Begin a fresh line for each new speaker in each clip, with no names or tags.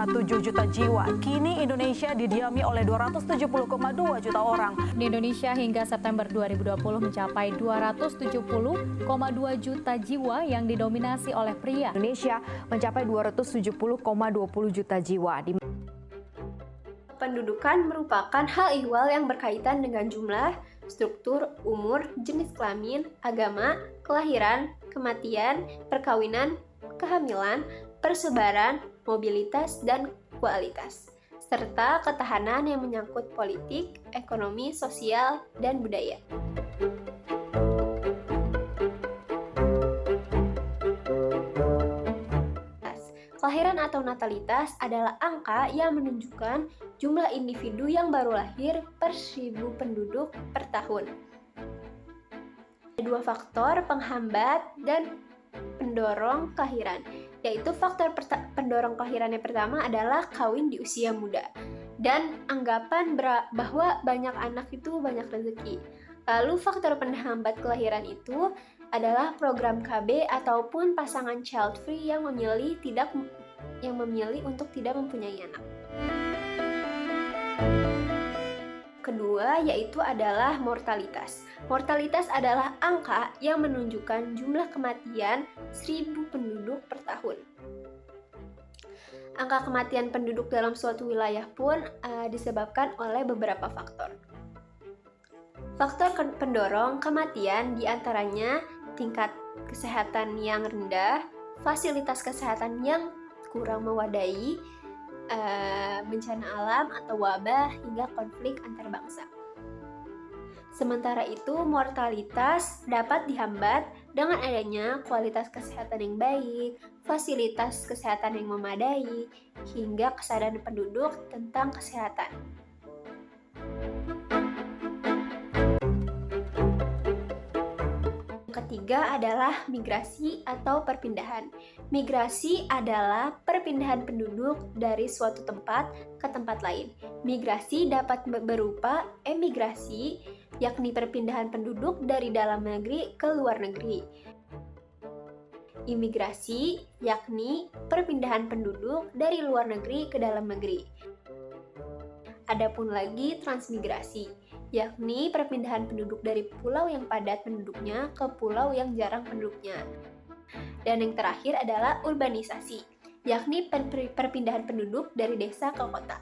juta jiwa. Kini Indonesia didiami oleh 270,2 juta orang.
Di Indonesia hingga September 2020 mencapai 270,2 juta jiwa yang didominasi oleh pria.
Indonesia mencapai 270,20 juta jiwa.
Pendudukan merupakan hal ihwal yang berkaitan dengan jumlah, struktur, umur, jenis kelamin, agama, kelahiran, kematian, perkawinan, kehamilan, persebaran, mobilitas, dan kualitas, serta ketahanan yang menyangkut politik, ekonomi, sosial, dan budaya. Kelahiran atau natalitas adalah angka yang menunjukkan jumlah individu yang baru lahir per 1000 penduduk per tahun. Ada dua faktor penghambat dan pendorong kelahiran, yaitu faktor pendorong kelahiran yang pertama adalah kawin di usia muda dan anggapan bahwa banyak anak itu banyak rezeki. Lalu faktor penghambat kelahiran itu adalah program KB ataupun pasangan child free yang memilih untuk tidak mempunyai anak. Kedua yaitu adalah mortalitas. Mortalitas adalah angka yang menunjukkan jumlah kematian 1000 penduduk per tahun. Angka kematian penduduk dalam suatu wilayah pun disebabkan oleh beberapa faktor. Faktor pendorong kematian diantaranya tingkat kesehatan yang rendah, fasilitas kesehatan yang kurang mewadai, bencana alam atau wabah, hingga konflik antar bangsa. Sementara itu, mortalitas dapat dihambat dengan adanya kualitas kesehatan yang baik, fasilitas kesehatan yang memadai, hingga kesadaran penduduk tentang kesehatan. Ketiga adalah migrasi atau perpindahan. Migrasi adalah perpindahan penduduk dari suatu tempat ke tempat lain. Migrasi dapat berupa emigrasi, yakni perpindahan penduduk dari dalam negeri ke luar negeri. Imigrasi, yakni perpindahan penduduk dari luar negeri ke dalam negeri. Adapun lagi transmigrasi, yakni perpindahan penduduk dari pulau yang padat penduduknya ke pulau yang jarang penduduknya. Dan yang terakhir adalah urbanisasi, yakni perpindahan penduduk dari desa ke kota.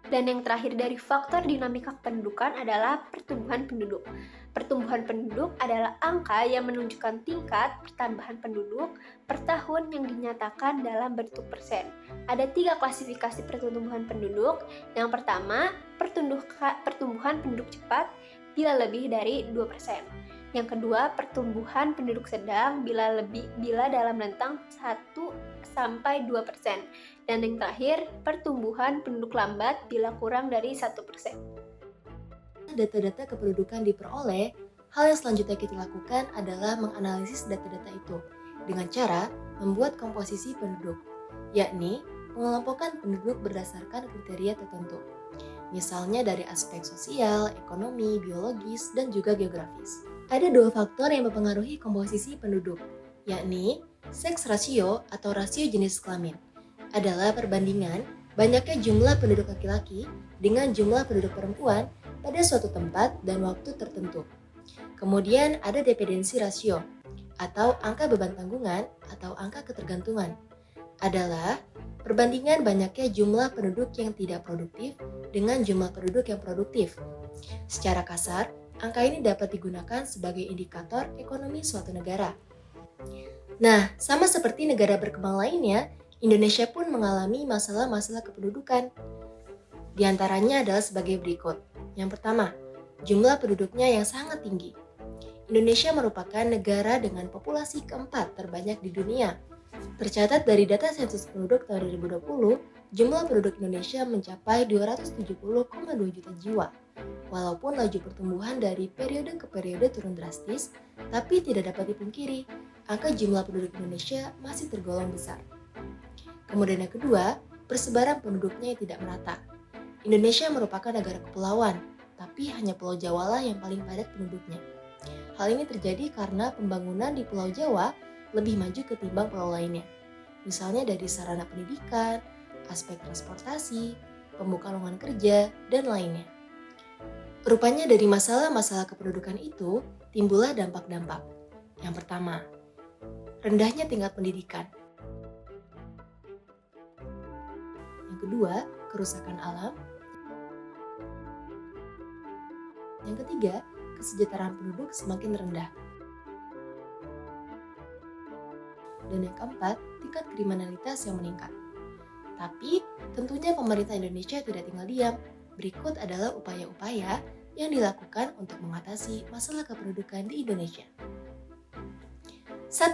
Dan yang terakhir dari faktor dinamika kependudukan adalah pertumbuhan penduduk. Pertumbuhan penduduk adalah angka yang menunjukkan tingkat pertambahan penduduk per tahun yang dinyatakan dalam bentuk persen. Ada 3 klasifikasi pertumbuhan penduduk. Yang pertama, pertumbuhan penduduk cepat bila lebih dari 2%. Yang kedua, pertumbuhan penduduk sedang bila dalam rentang 1-2%. Dan yang terakhir, pertumbuhan penduduk lambat bila kurang dari 1%.
Data-data kependudukan diperoleh, hal yang selanjutnya kita lakukan adalah menganalisis data-data itu dengan cara membuat komposisi penduduk, yakni mengelompokkan penduduk berdasarkan kriteria tertentu, misalnya dari aspek sosial, ekonomi, biologis, dan juga geografis. Ada 2 faktor yang mempengaruhi komposisi penduduk, yakni seks rasio atau rasio jenis kelamin, adalah perbandingan banyaknya jumlah penduduk laki-laki dengan jumlah penduduk perempuan pada suatu tempat dan waktu tertentu. Kemudian ada dependensi rasio atau angka beban tanggungan atau angka ketergantungan, adalah perbandingan banyaknya jumlah penduduk yang tidak produktif dengan jumlah penduduk yang produktif. Secara kasar, angka ini dapat digunakan sebagai indikator ekonomi suatu negara. Nah, sama seperti negara berkembang lainnya, Indonesia pun mengalami masalah-masalah kependudukan. Di antaranya adalah sebagai berikut. Yang pertama, jumlah penduduknya yang sangat tinggi. Indonesia merupakan negara dengan populasi keempat terbanyak di dunia. Tercatat dari data sensus penduduk tahun 2020, jumlah penduduk Indonesia mencapai 270,2 juta jiwa. Walaupun laju pertumbuhan dari periode ke periode turun drastis, tapi tidak dapat dipungkiri, angka jumlah penduduk Indonesia masih tergolong besar. Kemudian yang kedua, persebaran penduduknya yang tidak merata. Indonesia merupakan negara kepulauan, tapi hanya Pulau Jawa lah yang paling padat penduduknya. Hal ini terjadi karena pembangunan di Pulau Jawa lebih maju ketimbang pulau lainnya. Misalnya dari sarana pendidikan, aspek transportasi, pembukaan lowongan kerja, dan lainnya. Rupanya dari masalah-masalah kependudukan itu timbullah dampak-dampak. Yang pertama, rendahnya tingkat pendidikan. Yang kedua, kerusakan alam. Yang ketiga, kesejahteraan penduduk semakin rendah. Dan yang keempat, tingkat kriminalitas yang meningkat. Tapi, tentunya pemerintah Indonesia tidak tinggal diam. Berikut adalah upaya-upaya yang dilakukan untuk mengatasi masalah kependudukan di Indonesia. 1.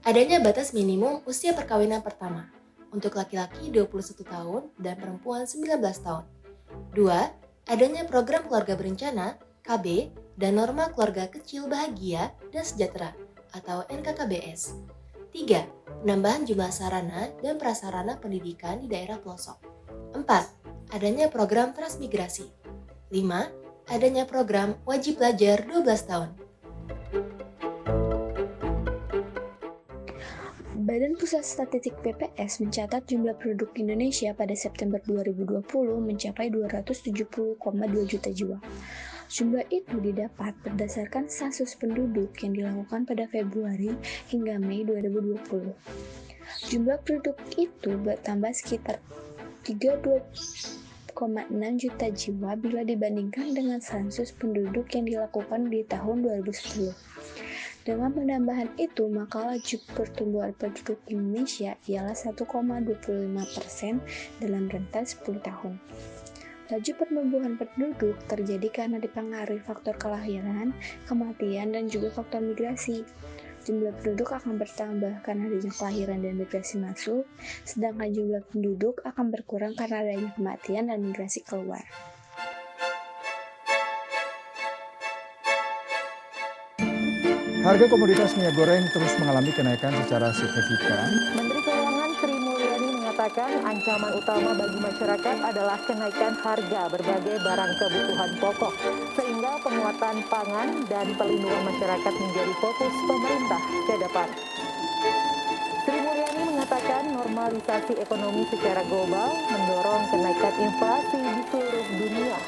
Adanya batas minimum usia perkawinan pertama untuk laki-laki 21 tahun dan perempuan 19 tahun. 2. Adanya program keluarga berencana KB dan norma keluarga kecil bahagia dan sejahtera atau NKKBS. 3. Penambahan jumlah sarana dan prasarana pendidikan di daerah pelosok. 4. Adanya program transmigrasi. 5. Adanya program wajib belajar 12 tahun.
Badan Pusat Statistik BPS mencatat jumlah penduduk Indonesia pada September 2020 mencapai 270,2 juta jiwa. Jumlah itu didapat berdasarkan sensus penduduk yang dilakukan pada Februari hingga Mei 2020. Jumlah penduduk itu bertambah sekitar 32,6 juta jiwa bila dibandingkan dengan sensus penduduk yang dilakukan di tahun 2010. Dengan penambahan itu, maka laju pertumbuhan penduduk Indonesia ialah 1,25% dalam rentang 10 tahun. Laju pertumbuhan penduduk terjadi karena dipengaruhi faktor kelahiran, kematian, dan juga faktor migrasi. Jumlah penduduk akan bertambah karena adanya kelahiran dan migrasi masuk, sedangkan jumlah penduduk akan berkurang karena adanya kematian dan migrasi keluar.
Harga komoditas minyak goreng terus mengalami kenaikan secara signifikan.
Menteri Keuangan Sri Mulyani mengatakan ancaman utama bagi masyarakat adalah kenaikan harga berbagai barang kebutuhan pokok, sehingga penguatan pangan dan pelindungan masyarakat menjadi fokus pemerintah ke depan. Sri Mulyani mengatakan normalisasi ekonomi secara global mendorong kenaikan inflasi di seluruh dunia.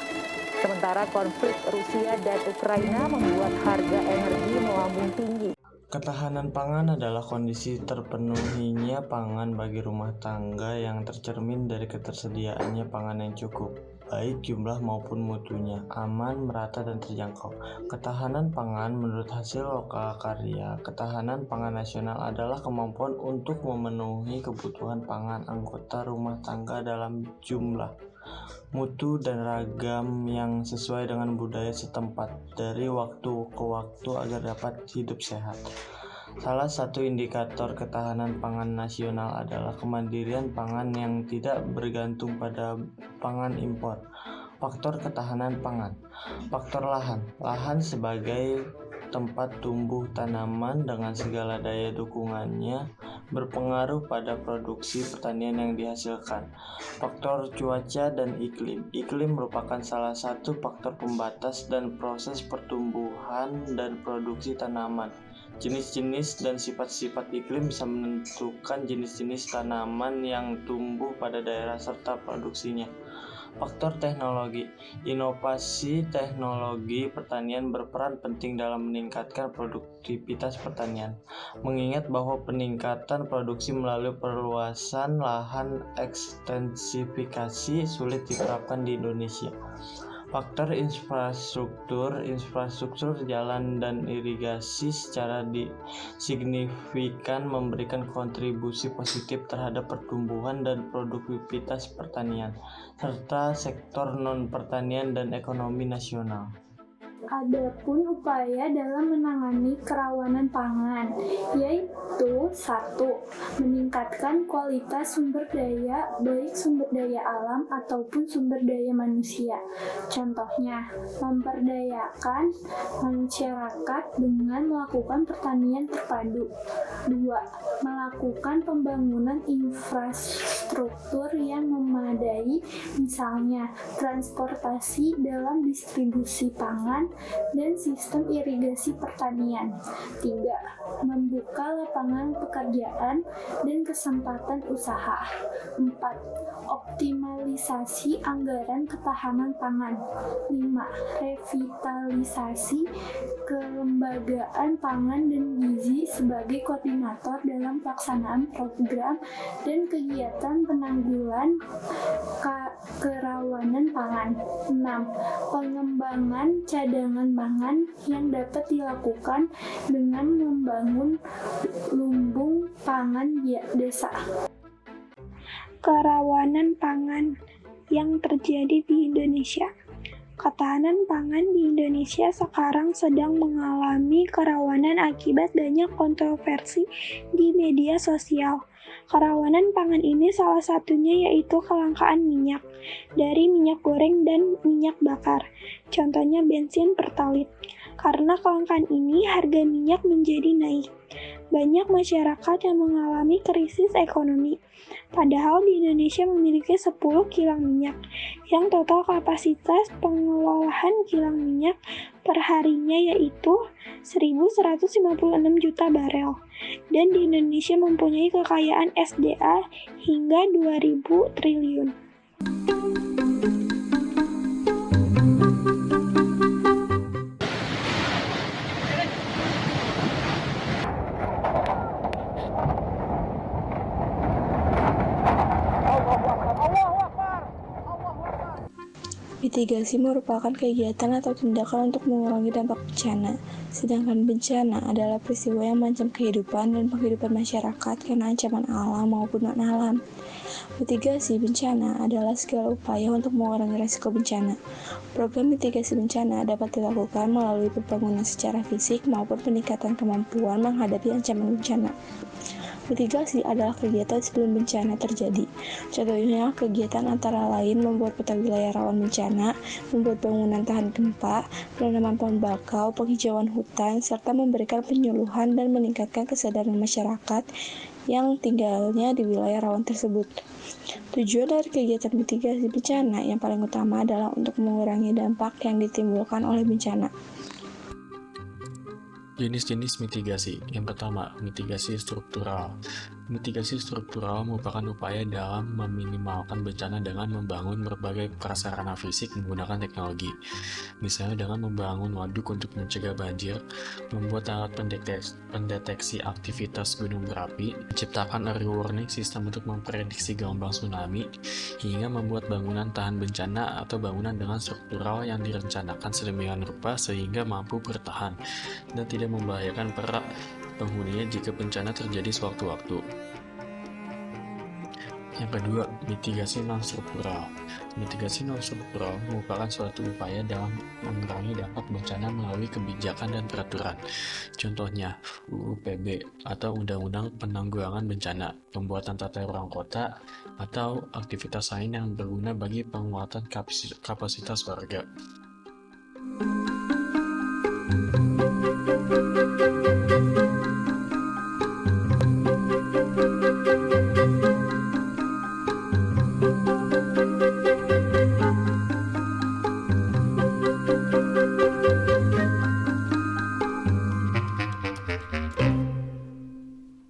Sementara konflik Rusia dan Ukraina membuat harga energi melambung tinggi.
Ketahanan pangan adalah kondisi terpenuhinya pangan bagi rumah tangga yang tercermin dari ketersediaannya pangan yang cukup, baik jumlah maupun mutunya, aman, merata, dan terjangkau. Ketahanan pangan menurut hasil lokal karya, ketahanan pangan nasional adalah kemampuan untuk memenuhi kebutuhan pangan anggota rumah tangga dalam jumlah, mutu, dan ragam yang sesuai dengan budaya setempat dari waktu ke waktu agar dapat hidup sehat. Salah satu indikator ketahanan pangan nasional adalah kemandirian pangan yang tidak bergantung pada pangan impor. Faktor ketahanan pangan. Faktor lahan. Lahan sebagai tempat tumbuh tanaman dengan segala daya dukungannya berpengaruh pada produksi pertanian yang dihasilkan. Faktor cuaca dan iklim. Iklim merupakan salah satu faktor pembatas dan proses pertumbuhan dan produksi tanaman. Jenis-jenis dan sifat-sifat iklim bisa menentukan jenis-jenis tanaman yang tumbuh pada daerah serta produksinya. Faktor teknologi. Inovasi teknologi pertanian berperan penting dalam meningkatkan produktivitas pertanian. Mengingat bahwa peningkatan produksi melalui perluasan lahan ekstensifikasi sulit diterapkan di Indonesia. Faktor infrastruktur jalan dan irigasi secara signifikan memberikan kontribusi positif terhadap pertumbuhan dan produktivitas pertanian, serta sektor non-pertanian dan ekonomi nasional.
Adapun upaya dalam menangani kerawanan pangan, yaitu 1. Meningkatkan kualitas sumber daya, baik sumber daya alam ataupun sumber daya manusia. Contohnya, memperdayakan masyarakat dengan melakukan pertanian terpadu. 2. Melakukan pembangunan infrastruktur infrastruktur yang memadai, misalnya transportasi dalam distribusi pangan dan sistem irigasi pertanian. 3. Membuka lapangan pekerjaan dan kesempatan usaha. 4. Optimalisasi anggaran ketahanan pangan. 5. Revitalisasi kelembagaan pangan dan gizi sebagai koordinator dalam pelaksanaan program dan kegiatan penanggulan kerawanan pangan. 6. Pengembangan cadangan pangan yang dapat dilakukan dengan membangun lumbung pangan desa.
Kerawanan pangan yang terjadi di Indonesia. Ketahanan pangan di Indonesia sekarang sedang mengalami kerawanan akibat banyak kontroversi di media sosial. Kerawanan pangan ini salah satunya yaitu kelangkaan minyak, dari minyak goreng dan minyak bakar. Contohnya bensin pertalit. Karena kelangkaan ini, harga minyak menjadi naik. Banyak masyarakat yang mengalami krisis ekonomi. Padahal di Indonesia memiliki 10 kilang minyak, yang total kapasitas pengelolaan kilang minyak per harinya yaitu 1.156 juta barel. Dan di Indonesia mempunyai kekayaan SDA hingga 2.000 triliun. Mitigasi merupakan kegiatan atau tindakan untuk mengurangi dampak bencana. Sedangkan bencana adalah peristiwa yang mengancam kehidupan dan penghidupan masyarakat karena ancaman alam maupun non-alam. Mitigasi bencana adalah segala upaya untuk mengurangi risiko bencana. Program mitigasi bencana dapat dilakukan melalui pembangunan secara fisik maupun peningkatan kemampuan menghadapi ancaman bencana. Mitigasi adalah kegiatan sebelum bencana terjadi. Contohnya, kegiatan antara lain membuat peta wilayah rawan bencana, membuat bangunan tahan gempa, penanaman pohon bakau, penghijauan hutan, serta memberikan penyuluhan dan meningkatkan kesadaran masyarakat yang tinggalnya di wilayah rawan tersebut. Tujuan dari kegiatan mitigasi bencana yang paling utama adalah untuk mengurangi dampak yang ditimbulkan oleh bencana.
Jenis-jenis mitigasi. Yang pertama, mitigasi struktural. Mitigasi struktural merupakan upaya dalam meminimalkan bencana dengan membangun berbagai prasarana fisik menggunakan teknologi. Misalnya dengan membangun waduk untuk mencegah banjir, membuat alat pendeteksi aktivitas gunung berapi, menciptakan early warning system untuk memprediksi gelombang tsunami, hingga membuat bangunan tahan bencana atau bangunan dengan struktural yang direncanakan sedemikian rupa sehingga mampu bertahan dan tidak membahayakan para penghuninya jika bencana terjadi sewaktu-waktu. Yang kedua, mitigasi non-struktural. Mitigasi non-struktural merupakan suatu upaya dalam mengurangi dampak bencana melalui kebijakan dan peraturan. Contohnya, UU PB atau Undang-Undang Penanggulangan Bencana, pembuatan tata ruang kota, atau aktivitas lain yang berguna bagi penguatan kapasitas warga.